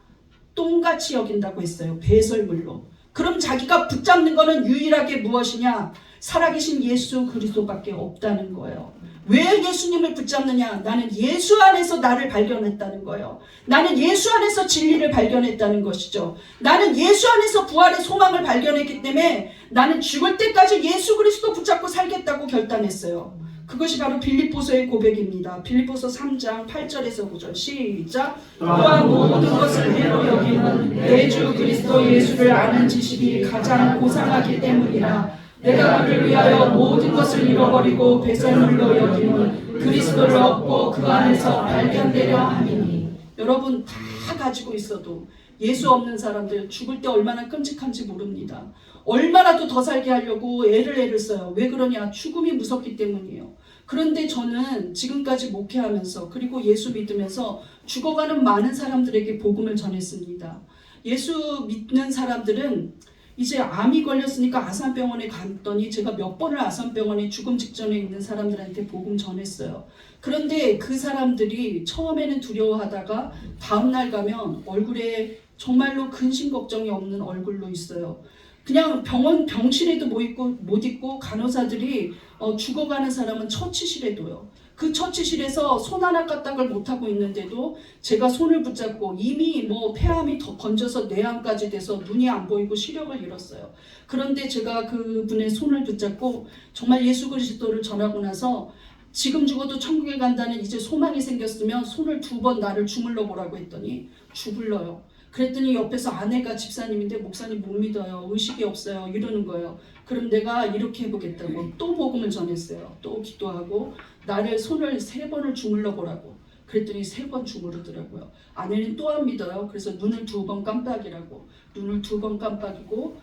똥같이 여긴다고 했어요. 배설물로. 그럼 자기가 붙잡는 거는 유일하게 무엇이냐? 살아계신 예수 그리스도밖에 없다는 거예요. 왜 예수님을 붙잡느냐? 나는 예수 안에서 나를 발견했다는 거예요. 나는 예수 안에서 진리를 발견했다는 것이죠. 나는 예수 안에서 부활의 소망을 발견했기 때문에 나는 죽을 때까지 예수 그리스도 붙잡고 살겠다고 결단했어요. 그것이 바로 빌립보서의 고백입니다. 빌립보서 3장 8절에서 9절 시작. 또한 모든 것을 해로 여기는 내 주 그리스도 예수를 아는 지식이 가장 고상하기 때문이라. 내가 그를 위하여 모든 것을 잃어버리고 배설물로 여기는 그리스도를 얻고 그 안에서 발견되려 함이니. 여러분 다 가지고 있어도 예수 없는 사람들 죽을 때 얼마나 끔찍한지 모릅니다. 얼마라도 더 살게 하려고 애를 써요. 왜 그러냐? 죽음이 무섭기 때문이에요. 그런데 저는 지금까지 목회하면서 그리고 예수 믿으면서 죽어가는 많은 사람들에게 복음을 전했습니다. 예수 믿는 사람들은 이제 암이 걸렸으니까 아산병원에 갔더니 제가 몇 번을 아산병원에 죽음 직전에 있는 사람들한테 복음 전했어요. 그런데 그 사람들이 처음에는 두려워하다가 다음날 가면 얼굴에 정말로 근심 걱정이 없는 얼굴로 있어요. 그냥 병실에도 못 있고 간호사들이 죽어가는 사람은 처치실에도요. 그 처치실에서 손 하나 까딱을 못하고 있는데도 제가 손을 붙잡고 이미 폐암이 더 번져서 뇌암까지 돼서 눈이 안 보이고 시력을 잃었어요. 그런데 제가 그분의 손을 붙잡고 정말 예수 그리스도를 전하고 나서 지금 죽어도 천국에 간다는 이제 소망이 생겼으면 손을 2번 나를 주물러 보라고 했더니 주물러요. 그랬더니 옆에서 아내가 집사님인데 목사님 못 믿어요. 의식이 없어요. 이러는 거예요. 그럼 내가 이렇게 해보겠다고 또 복음을 전했어요. 또 기도하고 나를 손을 3번을 주물러 보라고. 그랬더니 3번 주무르더라고요. 아내는 또 안 믿어요. 그래서 눈을 2번 깜빡이라고. 눈을 2번 깜빡이고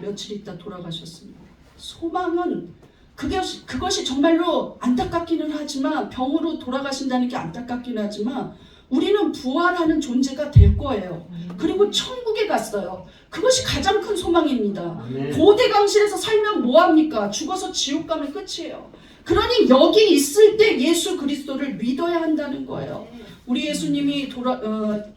며칠 있다 돌아가셨습니다. 소망은 그것이 정말로 안타깝기는 하지만 병으로 돌아가신다는 게 안타깝기는 하지만 우리는 부활하는 존재가 될 거예요. 그리고 천국에 갔어요. 그것이 가장 큰 소망입니다. 고대강실에서 살면 뭐합니까? 죽어서 지옥 가면 끝이에요. 그러니 여기 있을 때 예수 그리스도를 믿어야 한다는 거예요. 우리 예수님이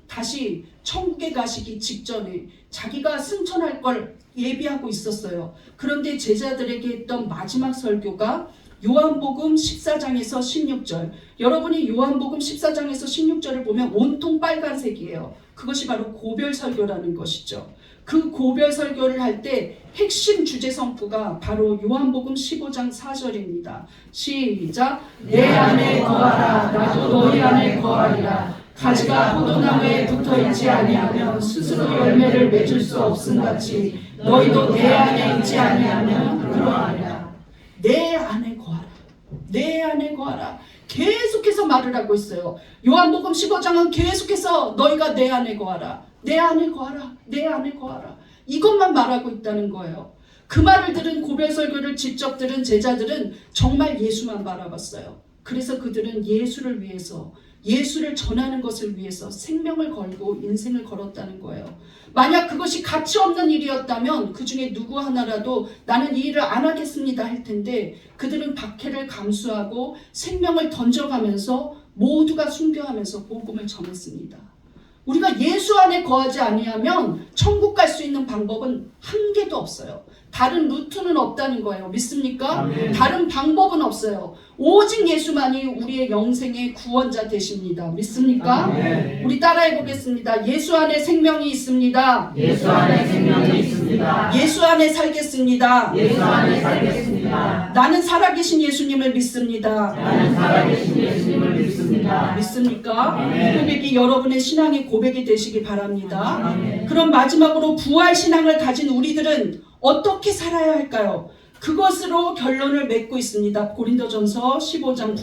다시 천국에 가시기 직전에 자기가 승천할 걸 예비하고 있었어요. 그런데 제자들에게 했던 마지막 설교가 요한복음 14장에서 16절. 여러분이 요한복음 14장에서 16절을 보면 온통 빨간색이에요. 그것이 바로 고별 설교라는 것이죠. 그 고별 설교를 할 때 핵심 주제 성구가 바로 요한복음 15장 4절입니다. 시작. 내 안에 거하라. 나도 너희 안에 거하리라. 가지가 포도나무에 붙어있지 아니하면 스스로 열매를 맺을 수 없음같이 너희도 내 안에 있지 아니하면 그러하리라. 내 안에 거하라. 내 안에 거하라. 계속해서 말을 하고 있어요. 요한복음 15장은 계속해서 너희가 내 안에 거하라. 내 안에 거하라. 내 안에 거하라. 이것만 말하고 있다는 거예요. 그 말을 들은 고별설교를 직접 들은 제자들은 정말 예수만 바라봤어요. 그래서 그들은 예수를 위해서, 예수를 전하는 것을 위해서 생명을 걸고 인생을 걸었다는 거예요. 만약 그것이 가치 없는 일이었다면 그 중에 누구 하나라도 나는 이 일을 안 하겠습니다 할 텐데 그들은 박해를 감수하고 생명을 던져가면서 모두가 순교하면서 복음을 전했습니다. 우리가 예수 안에 거하지 아니하면 천국 갈 수 있는 방법은 한 개도 없어요. 다른 루트는 없다는 거예요. 믿습니까? 아멘. 다른 방법은 없어요. 오직 예수만이 우리의 영생의 구원자 되십니다. 믿습니까? 아멘. 우리 따라해 보겠습니다. 예수 안에 생명이 있습니다. 예수 안에 생명이 있습니다. 예수 안에 살겠습니다. 예수 안에 살겠습니다. 나는 살아계신 예수님을 믿습니다. 나는 살아계신 예수님을 믿습니다. 믿습니까? 아멘. 이 고백이 여러분의 신앙의 고백이 되시기 바랍니다. 아멘. 그럼 마지막으로 부활 신앙을 가진 우리들은 어떻게 살아야 할까요? 그것으로 결론을 맺고 있습니다. 고린도전서 15장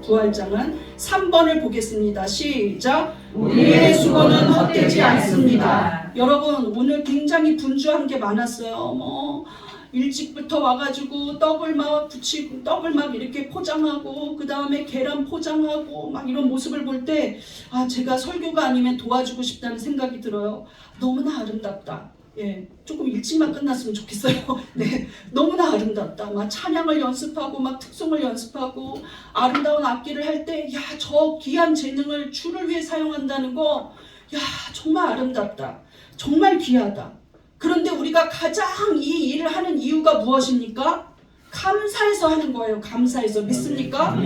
부활장은 3번을 보겠습니다. 시작. 우리의 수고는 헛되지 않습니다. 여러분 오늘 굉장히 분주한 게 많았어요. 일찍부터 와가지고 떡을 막 붙이고 떡을 막 이렇게 포장하고 그 다음에 계란 포장하고 막 이런 모습을 볼 때 제가 설교가 아니면 도와주고 싶다는 생각이 들어요. 너무나 아름답다. 예, 조금 일찍만 끝났으면 좋겠어요. 네, 너무나 아름답다. 막 찬양을 연습하고 막 특송을 연습하고 아름다운 악기를 할 때 저 귀한 재능을 주를 위해 사용한다는 거 정말 아름답다. 정말 귀하다. 그런데 우리가 가장 이 일을 하는 이유가 무엇입니까? 감사해서 하는 거예요. 감사해서. 믿습니까?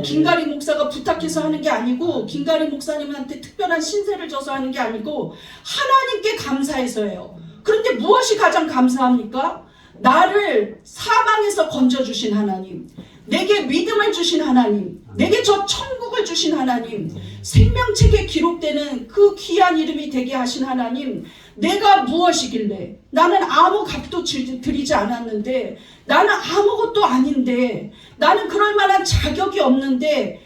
김가리 목사가 부탁해서 하는 게 아니고 김가리 목사님한테 특별한 신세를 져서 하는 게 아니고 하나님께 감사해서예요. 그런데 무엇이 가장 감사합니까? 나를 사망에서 건져주신 하나님, 내게 믿음을 주신 하나님, 내게 저 천국을 주신 하나님, 생명책에 기록되는 그 귀한 이름이 되게 하신 하나님, 내가 무엇이길래 나는 아무 값도 드리지 않았는데 나는 아무것도 아닌데 나는 그럴 만한 자격이 없는데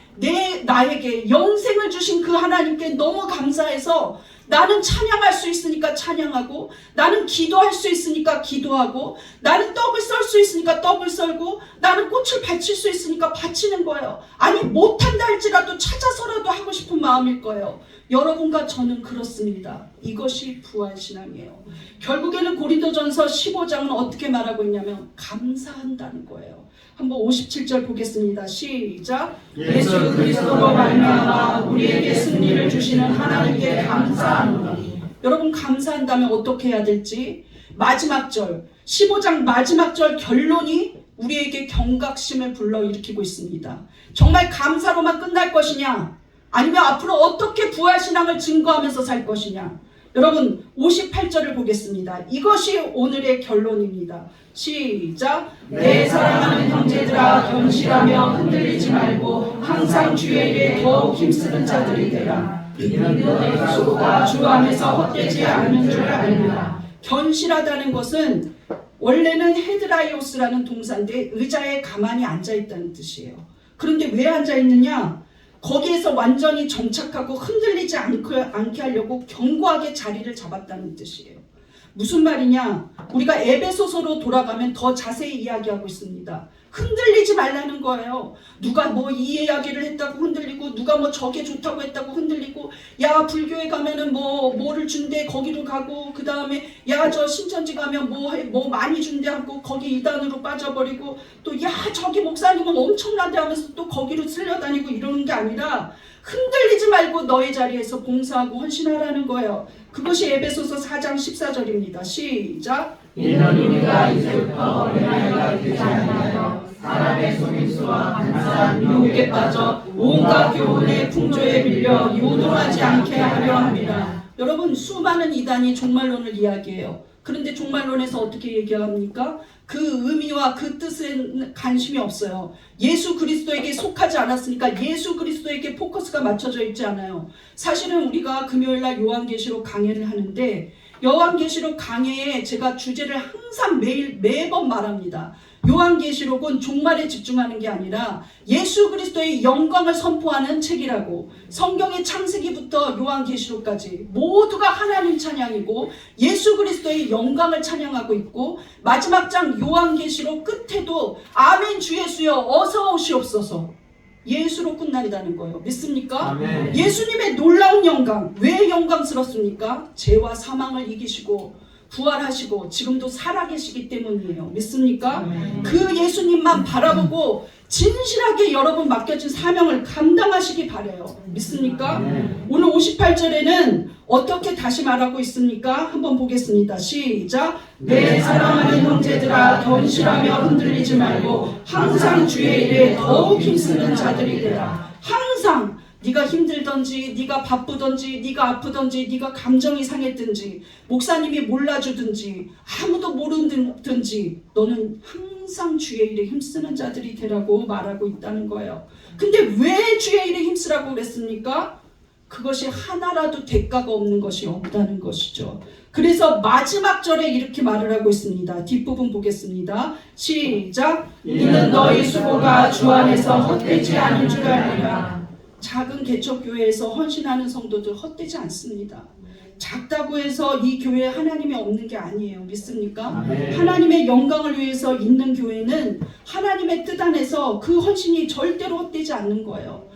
나에게 영생을 주신 그 하나님께 너무 감사해서 나는 찬양할 수 있으니까 찬양하고 나는 기도할 수 있으니까 기도하고 나는 떡을 썰 수 있으니까 떡을 썰고 나는 꽃을 바칠 수 있으니까 바치는 거예요. 아니 못한다 할지라도 찾아서라도 하고 싶은 마음일 거예요. 여러분과 저는 그렇습니다. 이것이 부활신앙이에요. 결국에는 고린도전서 15장은 어떻게 말하고 있냐면 감사한다는 거예요. 한번 57절 보겠습니다. 시작. 예수 그리스도로 말미암아 우리에게 승리를 주시는 하나님께 감사하노니 여러분 감사한다면 어떻게 해야 될지 마지막 절 15장 마지막 절 결론이 우리에게 경각심을 불러일으키고 있습니다. 정말 감사로만 끝날 것이냐 아니면 앞으로 어떻게 부활신앙을 증거하면서 살 것이냐. 여러분 58절을 보겠습니다. 이것이 오늘의 결론입니다. 시작. 내 사랑하는 형제들아 견실하며 흔들리지 말고 항상 주의 일에 더욱 힘쓰는 자들이 되라. 이는 너의 수고가 주 안에서 헛되지 않는 줄 알리라. 견실하다는 것은 원래는 헤드라이오스라는 동사인데 의자에 가만히 앉아있다는 뜻이에요. 그런데 왜 앉아있느냐? 거기에서 완전히 정착하고 흔들리지 않게 하려고 견고하게 자리를 잡았다는 뜻이에요. 무슨 말이냐? 우리가 에베소서로 돌아가면 더 자세히 이야기하고 있습니다. 흔들리지 말라는 거예요. 누가 뭐 이 이야기를 했다고 흔들리고 누가 뭐 저게 좋다고 했다고 흔들리고 야 불교에 가면은 뭐를 준대 거기로 가고 그 다음에 야 저 신천지 가면 뭐 많이 준대 하고 거기 이단으로 빠져버리고 또 야 저기 목사님은 엄청나대 하면서 또 거기로 쓸려다니고 이러는 게 아니라 흔들리지 말고 너의 자리에서 봉사하고 헌신하라는 거예요. 그것이 에베소서 4장 14절입니다. 시작. 이는 우리가 이제부터 어린아이가 되지 아니하여 사람의 속임수와 간사한 유혹에 빠져 온갖 교훈의 풍조에 밀려 요동하지 않게 하려 합니다. 여러분 수많은 이단이 종말론을 이야기해요. 그런데 종말론에서 어떻게 얘기합니까? 그 의미와 그 뜻에 관심이 없어요. 예수 그리스도에게 속하지 않았으니까 예수 그리스도에게 포커스가 맞춰져 있지 않아요. 사실은 우리가 금요일날 요한계시록 강해를 하는데 요한계시록 강해에 제가 주제를 항상 매번 말합니다. 요한계시록은 종말에 집중하는 게 아니라 예수 그리스도의 영광을 선포하는 책이라고. 성경의 창세기부터 요한계시록까지 모두가 하나님 찬양이고 예수 그리스도의 영광을 찬양하고 있고 마지막 장 요한계시록 끝에도 아멘 주 예수여 어서 오시옵소서 예수로 끝난다는 거예요. 믿습니까? 아멘. 예수님의 놀라운 영광. 왜 영광스럽습니까? 죄와 사망을 이기시고 부활하시고 지금도 살아계시기 때문이에요. 믿습니까? 아멘. 그 예수님만 바라보고 진실하게 여러분 맡겨진 사명을 감당하시기 바라요. 믿습니까? 아멘. 오늘 58절에는 어떻게 다시 말하고 있습니까? 한번 보겠습니다. 시작. 내 사랑하는 형제들아 견실하며 흔들리지 말고 항상 주의 일에 더욱 힘쓰는 자들이 되라. 항상 네가 힘들던지 네가 바쁘던지 네가 아프던지 네가 감정이 상했든지 목사님이 몰라주든지 아무도 모르든지 너는 항상 주의 일에 힘쓰는 자들이 되라고 말하고 있다는 거예요. 근데 왜 주의 일에 힘쓰라고 그랬습니까? 그것이 하나라도 대가가 없는 것이 없다는 것이죠. 그래서 마지막 절에 이렇게 말을 하고 있습니다. 뒷부분 보겠습니다. 시작. 이는 너희 수고가 주 안에서 헛되지 않은 줄 알리라. 작은 개척교회에서 헌신하는 성도들 헛되지 않습니다. 작다고 해서 이 교회에 하나님이 없는 게 아니에요. 믿습니까? 아멘. 하나님의 영광을 위해서 있는 교회는 하나님의 뜻 안에서 그 헌신이 절대로 헛되지 않는 거예요.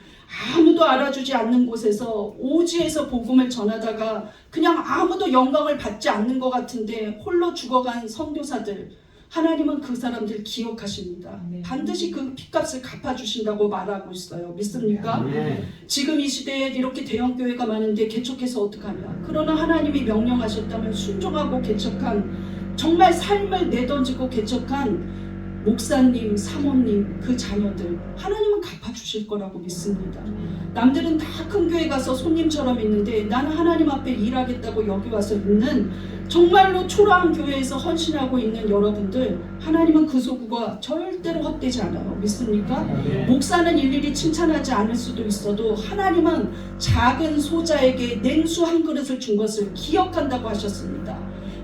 아무도 알아주지 않는 곳에서 오지에서 복음을 전하다가 그냥 아무도 영광을 받지 않는 것 같은데 홀로 죽어간 선교사들, 하나님은 그 사람들 기억하십니다. 반드시 그 핏값을 갚아주신다고 말하고 있어요. 믿습니까? 아멘. 지금 이 시대에 이렇게 대형교회가 많은데 개척해서 어떡하냐. 그러나 하나님이 명령하셨다면 순종하고 개척한, 정말 삶을 내던지고 개척한 목사님, 사모님, 그 자녀들 하나님은 갚아주실 거라고 믿습니다. 남들은 다 큰 교회 가서 손님처럼 있는데 나는 하나님 앞에 일하겠다고 여기 와서 있는 정말로 초라한 교회에서 헌신하고 있는 여러분들, 하나님은 그 소구가 절대로 헛되지 않아요. 믿습니까? 목사는 일일이 칭찬하지 않을 수도 있어도 하나님은 작은 소자에게 냉수 한 그릇을 준 것을 기억한다고 하셨습니다.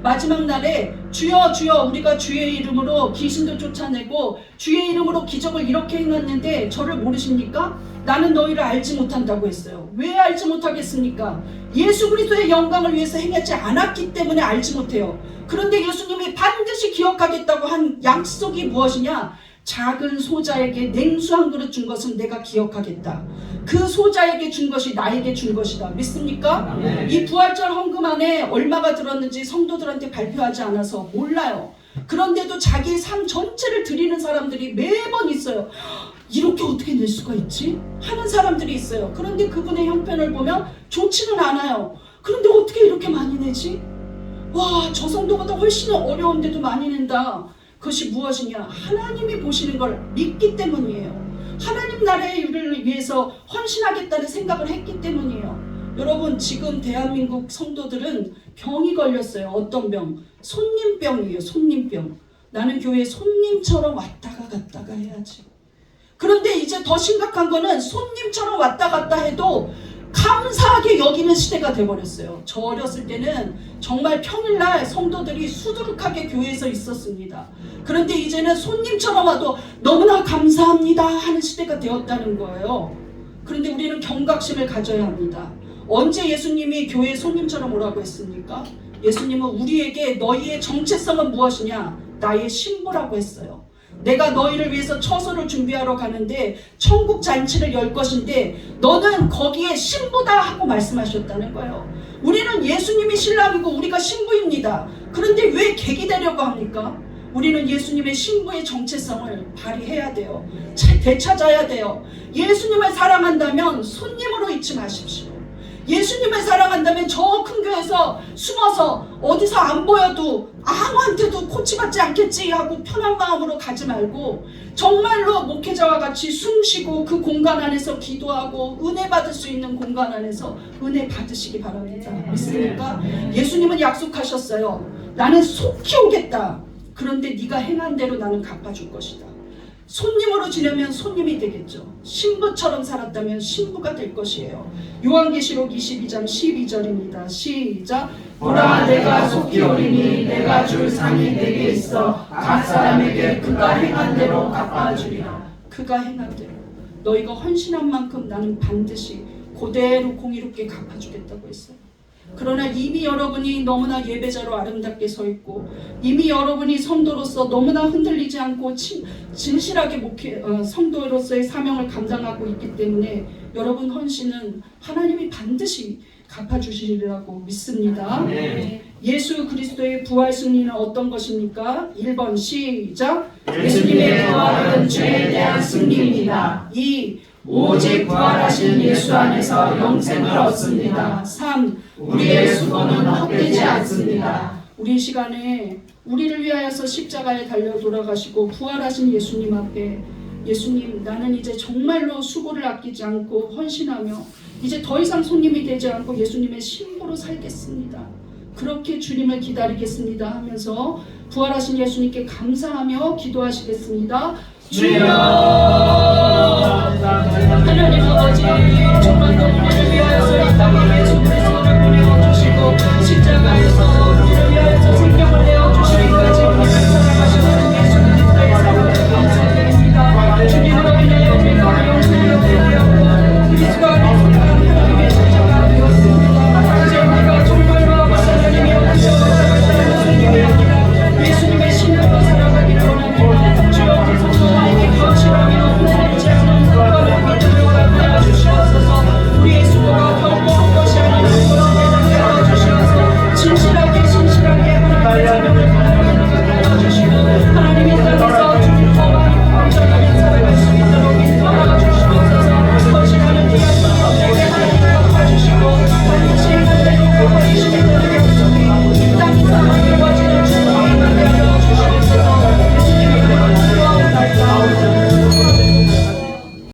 마지막 날에 주여 주여 우리가 주의 이름으로 귀신도 쫓아내고 주의 이름으로 기적을 이렇게 행했는데 저를 모르십니까? 나는 너희를 알지 못한다고 했어요. 왜 알지 못하겠습니까? 예수 그리스도의 영광을 위해서 행하지 않았기 때문에 알지 못해요. 그런데 예수님이 반드시 기억하겠다고 한 약속이 무엇이냐? 작은 소자에게 냉수 한 그릇 준 것은 내가 기억하겠다. 그 소자에게 준 것이 나에게 준 것이다. 믿습니까? 아멘. 이 부활절 헌금 안에 얼마가 들었는지 성도들한테 발표하지 않아서 몰라요. 그런데도 자기 삶 전체를 드리는 사람들이 매번 있어요. 이렇게 어떻게 낼 수가 있지? 하는 사람들이 있어요. 그런데 그분의 형편을 보면 좋지는 않아요. 그런데 어떻게 이렇게 많이 내지? 와, 저 성도보다 훨씬 어려운데도 많이 낸다. 그것이 무엇이냐? 하나님이 보시는 걸 믿기 때문이에요. 하나님 나라의 일을 위해서 헌신하겠다는 생각을 했기 때문이에요. 여러분, 지금 대한민국 성도들은 병이 걸렸어요. 어떤 병? 손님병이에요. 손님병. 나는 교회에 손님처럼 왔다가 갔다가 해야지. 그런데 이제 더 심각한 거는 손님처럼 왔다 갔다 해도 감사하게 여기는 시대가 돼버렸어요. 저 어렸을 때는 정말 평일날 성도들이 수두룩하게 교회에서 있었습니다. 그런데 이제는 손님처럼 와도 너무나 감사합니다 하는 시대가 되었다는 거예요. 그런데 우리는 경각심을 가져야 합니다. 언제 예수님이 교회에 손님처럼 오라고 했습니까? 예수님은 우리에게 너희의 정체성은 무엇이냐? 나의 신부라고 했어요. 내가 너희를 위해서 처소를 준비하러 가는데 천국 잔치를 열 것인데 너는 거기에 신부다 하고 말씀하셨다는 거예요. 우리는 예수님이 신랑이고 우리가 신부입니다. 그런데 왜 객이 되려고 합니까? 우리는 예수님의 신부의 정체성을 발휘해야 돼요. 되찾아야 돼요. 예수님을 사랑한다면 손님으로 잊지 마십시오. 예수님을 사랑한다면 저 큰 교회에서 숨어서 어디서 안 보여도 아무한테도 코치받지 않겠지 하고 편한 마음으로 가지 말고 정말로 목회자와 같이 숨쉬고 그 공간 안에서 기도하고 은혜 받을 수 있는 공간 안에서 은혜 받으시기 바랍니다. 믿습니까? 예수님은 약속하셨어요. 나는 속히 오겠다. 그런데 네가 행한 대로 나는 갚아줄 것이다. 손님으로 지내면 손님이 되겠죠. 신부처럼 살았다면 신부가 될 것이에요. 요한계시록 22장 12절입니다. 시작. 보라, 내가 속히 오리니 내가 줄 상이 내게 있어 각 사람에게 그가 행한 대로 갚아주리라. 그가 행한 대로 너희가 헌신한 만큼 나는 반드시 그대로 공의롭게 갚아주겠다고 했어요. 그러나 이미 여러분이 너무나 예배자로 아름답게 서 있고 이미 여러분이 성도로서 너무나 흔들리지 않고 진실하게 성도로서의 사명을 감당하고 있기 때문에 여러분 헌신은 하나님이 반드시 갚아주시리라고 믿습니다. 예수 그리스도의 부활 승리는 어떤 것입니까? 1번 시작. 예수님의 부활은 죄에 대한 승리입니다. 2. 오직 부활하신 예수 안에서 영생을 얻습니다. 3. 우리의 수고는 헛되지 않습니다. 우리 시간에 우리를 위하여서 십자가에 달려 돌아가시고 부활하신 예수님 앞에 예수님, 나는 이제 정말로 수고를 아끼지 않고 헌신하며 이제 더 이상 손님이 되지 않고 예수님의 신부로 살겠습니다. 그렇게 주님을 기다리겠습니다 하면서 부활하신 예수님께 감사하며 기도하시겠습니다. 주여, 하나님 아버지, 정말로 우리를 위하여서 이 땅에 예수 그리스도를 보내어 주시고 십자가에서